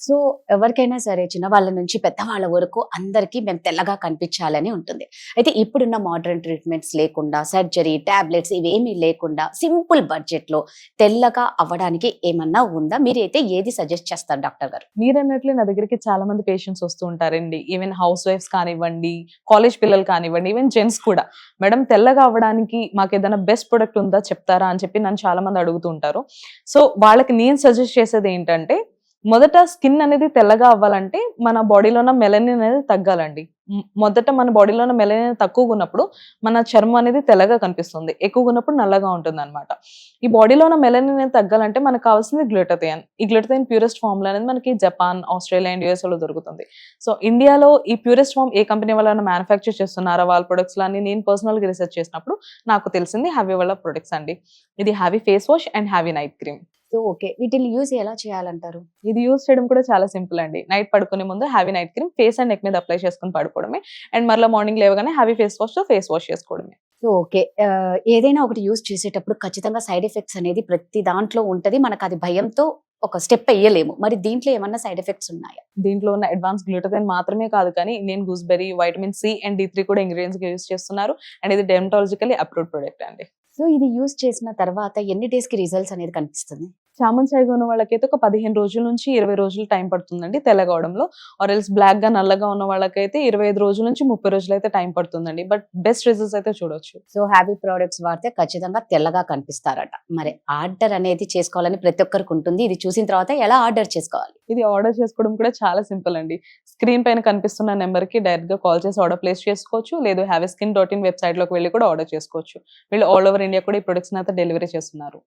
So, ఎవరికైనా సరే చిన్నవాళ్ళ నుంచి పెద్దవాళ్ళ వరకు అందరికీ మేము తెల్లగా కనిపించాలని ఉంటుంది. అయితే ఇప్పుడున్న మోడర్న్ ట్రీట్మెంట్స్ లేకుండా సర్జరీ, టాబ్లెట్స్ ఇవేమీ లేకుండా సింపుల్ బడ్జెట్‌లో తెల్లగా అవ్వడానికి ఏమన్నా ఉందా? మీరైతే ఏది సజెస్ట్ చేస్తారు డాక్టర్ గారు? మీరన్నట్లే నా దగ్గరికి చాలా మంది పేషెంట్స్ వస్తూ ఉంటారండి. ఈవెన్ హౌస్ వైఫ్స్ కానివ్వండి, కాలేజ్ పిల్లలు కానివ్వండి, ఈవెన్ జెంట్స్ కూడా. మేడం తెల్లగా అవ్వడానికి మాకేదైనా బెస్ట్ ప్రొడక్ట్ ఉందా చెప్తారా అని చెప్పి నన్ను చాలా మంది అడుగుతూ ఉంటారు. సో, వాళ్ళకి నేను సజెస్ట్ చేసేదేంటంటే, మొదట స్కిన్ అనేది తెల్లగా అవ్వాలంటే మన బాడీలో ఉన్న మెలనిన్ అనేది తగ్గాలండి. మొదట మన బాడీలో ఉన్న మెలనిన్ తక్కువగున్నప్పుడు మన చర్మం అనేది తెల్లగా కనిపిస్తుంది. ఎక్కువగున్నప్పుడు నల్లగా ఉంటుందన్నమాట. ఈ బాడీలో ఉన్న మెలనిన్ అనేది తగ్గాలంటే మనకు కావాల్సింది గ్లూటథియోన్. ఈ గ్లూటథియోన్ ప్యూరెస్ట్ ఫార్మ్‌లో అనేది మనకి జపాన్, ఆస్ట్రేలియా అండ్ యూఎస్ఏలో దొరుకుతుంది. సో, ఇండియాలో ఈ ప్యూరెస్ట్ ఫార్మ్ ఏ కంపెనీ వాళ్ళైనా మ్యానుఫ్యాక్చర్ చేస్తున్నారా వాళ్ళ ప్రొడక్ట్స్‌లో అని నేను పర్సనల్‌గా రిసర్చ్ చేసినప్పుడు నాకు తెలిసింది హావీ వాళ్ళ ప్రొడక్ట్స్ అండి. ఇది Havi face wash and Havi night cream. So, okay. వీటిని యూజ్ ఎలా చేయాలంటారు? ఇది యూజ్ చేయడం కూడా చాలా సింపుల్ అండి. నైట్ పడుకునే ముందు Havi night cream face and neck మీద అప్లై చేసుకొని పడుకోవడమే. అండ్ మరలా మార్నింగ్ లేవగానే హావీ ఫేస్ వాష్‌తో ఫేస్ వాష్ చేసుకోవడమే. So, okay. ఏదైనా ఒకటి యూజ్ చేసేటప్పుడు ఖచ్చితంగా సైడ్ ఎఫెక్ట్స్ అనేది ప్రతి దాంట్లో ఉంటది. మనకది భయంతో ఒక స్టెప్ ఎయ్యలేము. మరి దీంట్లో ఏమన్నా సైడ్ ఎఫెక్ట్స్ ఉన్నాయా? దీంట్లో ఉన్న అడ్వాన్స్ గ్లూటథియోన్ మాత్రమే కాదు కానీ Indian gooseberry, vitamin C and D three కూడా ఇంగ్రీడియెంట్స్‌గా యూజ్ చేస్తున్నారు. అండ్ ఇది డెర్మటాలజికల్లీ అప్రూవ్డ్ ప్రొడక్ట్ అండి. సో, ఇది యూజ్ చేసిన తర్వాత ఎన్ని డేస్‌కి రిజల్ట్స్ అనేది కనిపిస్తుంది? చామన్ చాయ్‌గా ఉన్న వాళ్ళకైతే ఒక 15 రోజుల నుంచి 20 రోజులు టైం పడుతుందండి తెల్లగవడంలో. ఆర్ ఎల్స్ బ్లాక్‌గా, నల్లగా ఉన్న వాళ్ళకైతే 25 రోజుల నుంచి 30 రోజులైతే టైం పడుతుందండి. బట్ బెస్ట్ రిజల్ట్స్ అయితే చూడొచ్చు. సో, హ్యాపీ ప్రొడక్ట్స్ వాడితే ఖచ్చితంగా తెల్లగా కనిపిస్తారట. మరి ఆర్డర్ అనేది చేసుకోవాలని ప్రతి ఒక్కరికి ఉంటుంది. ఇది చూసిన తర్వాత ఎలా ఆర్డర్ చేసుకోవాలి? ఇది ఆర్డర్ చేసుకోవడం కూడా చాలా సింపుల్ అండి. స్క్రీన్ పైన కనిపిస్తున్న నెంబర్‌కి డైరెక్ట్‌గా కాల్ చేసి ఆర్డర్ ప్లేస్ చేసుకోవచ్చు. లేదు haveskin.in వెబ్‌సైట్‌లోకి వెళ్లి కూడా ఆర్డర్ చేసుకోవచ్చు. వీళ్ళు ఆల్ ఓవర్ ఇండియా కూడా ఈ ప్రొడక్ట్స్‌ని అయితే డెలివరీ చేస్తున్నారు.